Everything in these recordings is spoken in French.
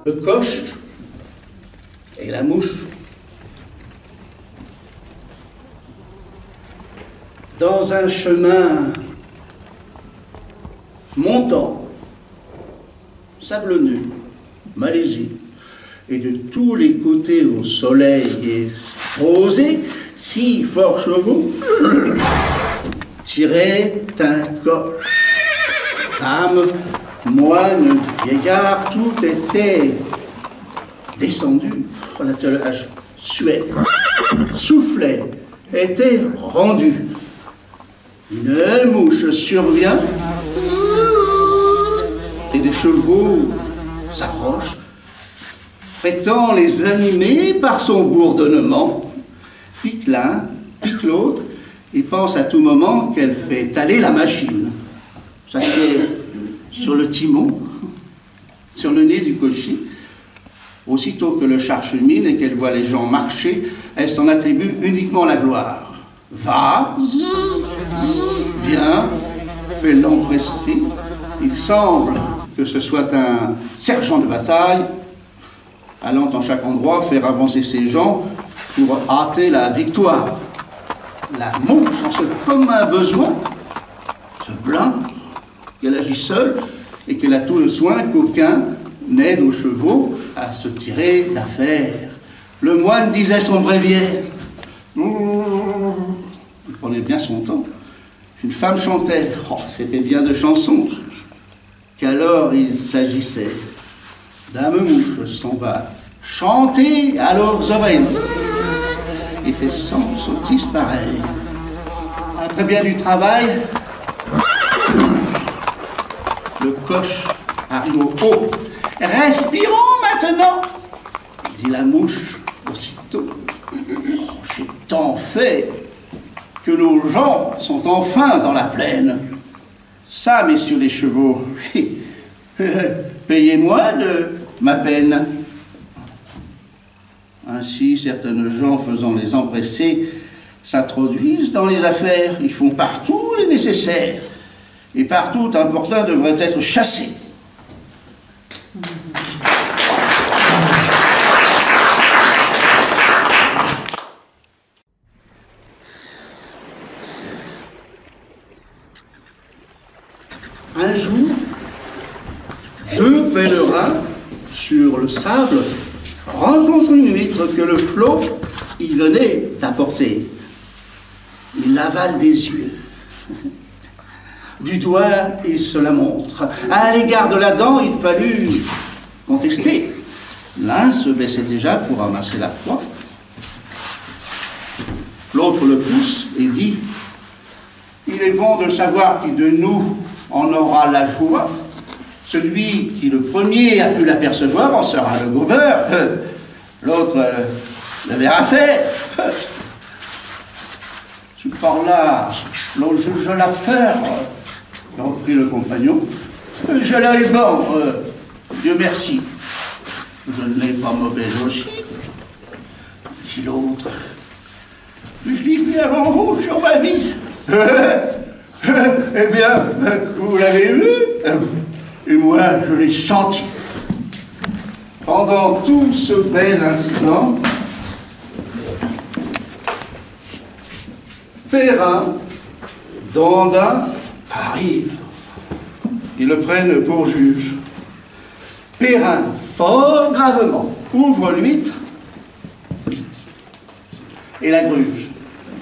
le coche et la mouche. Dans un chemin montant, sablonneux, malaisé, et de tous les côtés au soleil exposé, 6 forts chevaux tiraient un coche. Femme, moine, vieillard, tout était descendu. L'attelage suait, soufflait, était rendu. Une mouche survient et des chevaux s'approchent, prétend les animer par son bourdonnement. Pique l'un, pique l'autre, et pense à tout moment qu'elle fait aller la machine. S'assied sur le timon, sur le nez du cocher. Aussitôt que le char chemine et qu'elle voit les gens marcher, elle s'en attribue uniquement la gloire. Va, vient, fait l'empressé. Il semble que ce soit un sergent de bataille, allant en chaque endroit faire avancer ses gens pour hâter la victoire. La mouche, en ce commun besoin, se plaint qu'elle agit seule et qu'elle a tout le soin qu'aucun n'aide aux chevaux à se tirer d'affaire. Le moine disait son bréviaire. Il prenait bien son temps. Une femme chantait. Oh, c'était bien de chansons. Qu'alors il s'agissait. Dame mouche s'en va chanter à leurs oreilles. Et fait 100 sottises pareilles. Après bien du travail, le coche arrive au haut. Respirons maintenant, dit la mouche aussitôt. Oh, j'ai tant fait que nos gens sont enfin dans la plaine. Ça, messieurs les chevaux, payez-moi de ma peine. Ainsi, certaines gens faisant les empressés s'introduisent dans les affaires. Ils font partout les nécessaires. Et partout, un porteur devrait être chassé. Un jour, 2 pèlerins sur le sable rencontrent une huître que le flot y venait d'apporter. Ils l'avalent des yeux. Du doigt, il se la montre. À l'égard de la dent, il fallut contester. L'un se baissait déjà pour ramasser la proie. L'autre le pousse et dit « Il est bon de savoir qui de nous en aura la joie. Celui qui le premier a pu l'apercevoir en sera le gobeur. L'autre le verra faire. Tu parles là, l'on juge l'affaire. » reprit le compagnon. Je l'ai bon, Dieu merci. Je ne l'ai pas mauvais aussi, dit l'autre. Je l'ai vu avant vous sur ma vie. Eh bien, vous l'avez vu, et moi je l'ai senti. Pendant tout ce bel instant, Perrin, Dandin arrive. Ils le prennent pour juge. Perrin, fort gravement, ouvre l'huître et la gruge.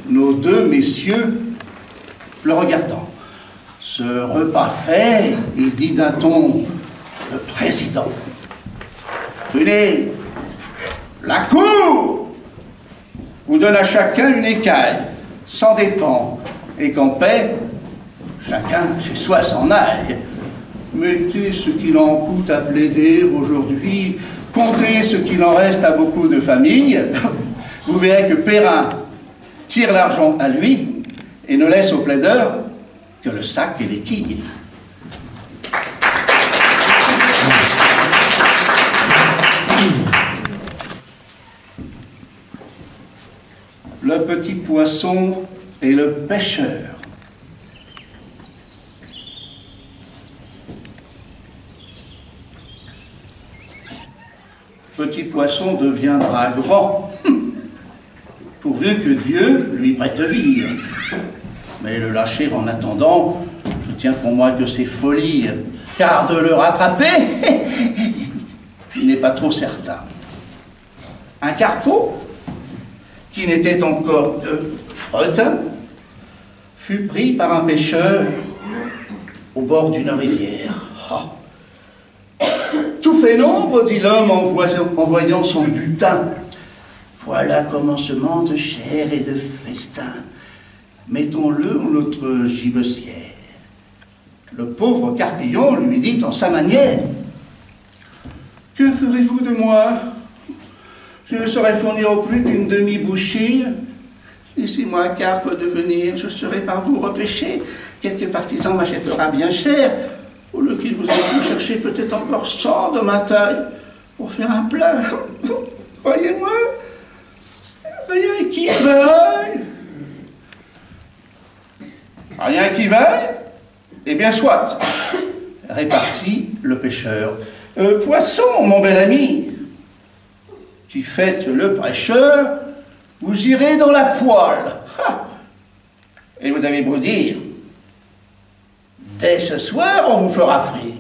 Nos 2 messieurs le regardant. Ce repas fait, il dit d'un ton le président. Venez, la cour vous donne à chacun une écaille, sans dépens, et qu'en paix, chacun chez soi s'en aille. Mettez ce qu'il en coûte à plaider aujourd'hui, comptez ce qu'il en reste à beaucoup de familles. Vous verrez que Perrin tire l'argent à lui et ne laisse au plaideur que le sac et les quilles. Le petit poisson et le pêcheur. petit poisson deviendra grand, pourvu que Dieu lui prête vie. Mais le lâcher en attendant, je tiens pour moi que c'est folie, car de le rattraper, il n'est pas trop certain. Un carpeau, qui n'était encore que fretin, fut pris par un pêcheur au bord d'une rivière. Oh. Tout fait nombre, dit l'homme en voyant son butin. Voilà commencement de chair et de festin. Mettons-le en notre gibecière. Le pauvre Carpillon lui dit en sa manière: que ferez-vous de moi? Je ne saurais fournir au plus qu'une demi-bouchée. Laissez-moi, carpe, devenir, je serai par vous repêché. Quelques partisans m'achètera bien cher. Au lieu qu'il vous ait fait chercher peut-être encore 100 de ma taille pour faire un plat. Croyez-moi, rien qui veuille. Rien qui veuille? Eh bien, soit, répartit le pêcheur. Poisson, mon bel ami, qui faites le prêcheur, vous irez dans la poêle. Et vous avez beau dire, dès ce soir, on vous fera frire.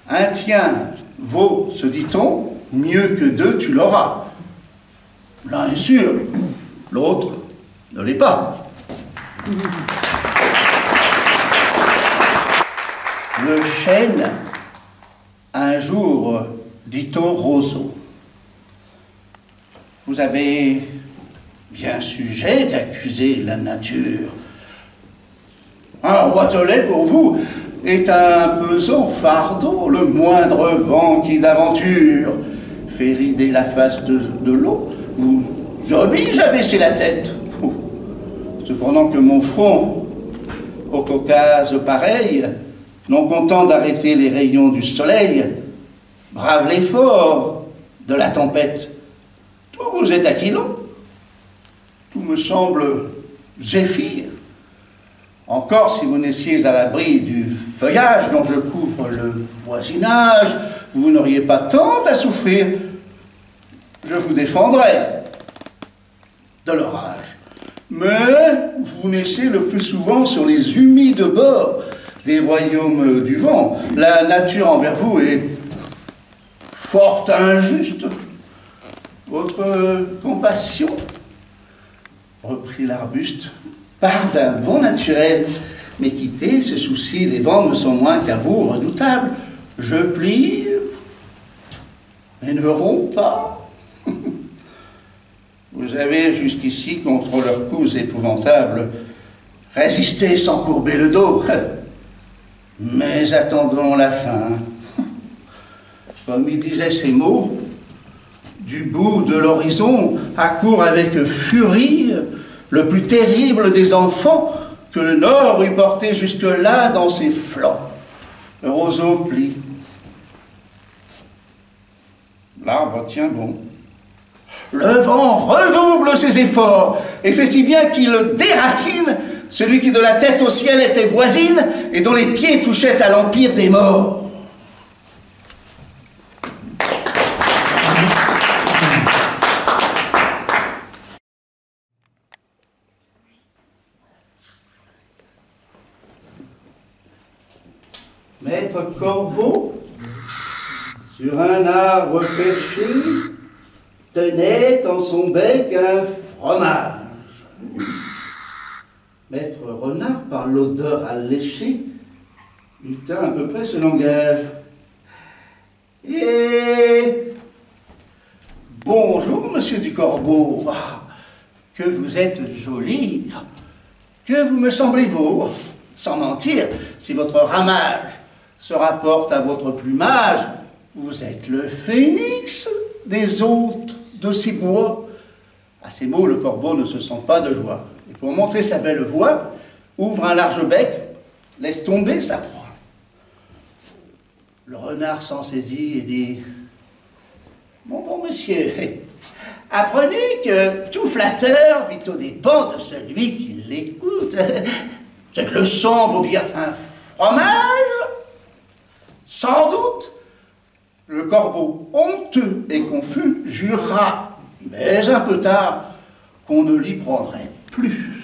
Un tien vaut, se dit-on, mieux que deux, tu l'auras. L'un est sûr, l'autre ne l'est pas. Le chêne, un jour, dit au roseau: vous avez bien sujet d'accuser la nature. Un roitelet pour vous est un pesant fardeau, le moindre vent qui d'aventure fait rider la face de l'eau vous oblige à baisser la tête. Cependant que mon front, au Caucase pareil, non content d'arrêter les rayons du soleil, brave l'effort de la tempête. Tout vous est aquilon, tout me semble zéphyr. Encore si vous n'étiez à l'abri du feuillage dont je couvre le voisinage, vous n'auriez pas tant à souffrir. Je vous défendrai de l'orage. Mais vous naissez le plus souvent sur les humides bords des royaumes du vent. La nature envers vous est fort injuste. Votre compassion, reprit l'arbuste, part d'un bon naturel, mais quittez ce souci, les vents me sont moins qu'à vous redoutables. Je plie, mais ne romps pas. Vous avez jusqu'ici, contre leurs coups épouvantables, résisté sans courber le dos. Mais attendons la fin. Comme il disait ces mots, du bout de l'horizon accourt avec furie le plus terrible des enfants que le Nord eût porté jusque-là dans ses flancs. Le roseau plie. L'arbre tient bon. Le vent redouble ses efforts et fait si bien qu'il déracine celui qui de la tête au ciel était voisine et dont les pieds touchaient à l'empire des morts. Maître Corbeau, sur un arbre perché, tenait en son bec un fromage. Maître Renard, par l'odeur alléchée, eut à peu près ce langage. Et bonjour, monsieur du Corbeau. Ah, que vous êtes joli, que vous me semblez beau. Sans mentir, si votre ramage se rapporte à votre plumage, vous êtes le phénix des hôtes de ces bois. À ces mots, le corbeau ne se sent pas de joie. Et pour montrer sa belle voix, ouvre un large bec, laisse tomber sa proie. Le renard s'en saisit et dit: mon bon monsieur, apprenez que tout flatteur vit aux dépens de celui qui l'écoute. Cette leçon vaut bien un fromage, sans doute, Le corbeau, honteux et confus, jura, mais un peu tard, qu'on ne l'y prendrait plus.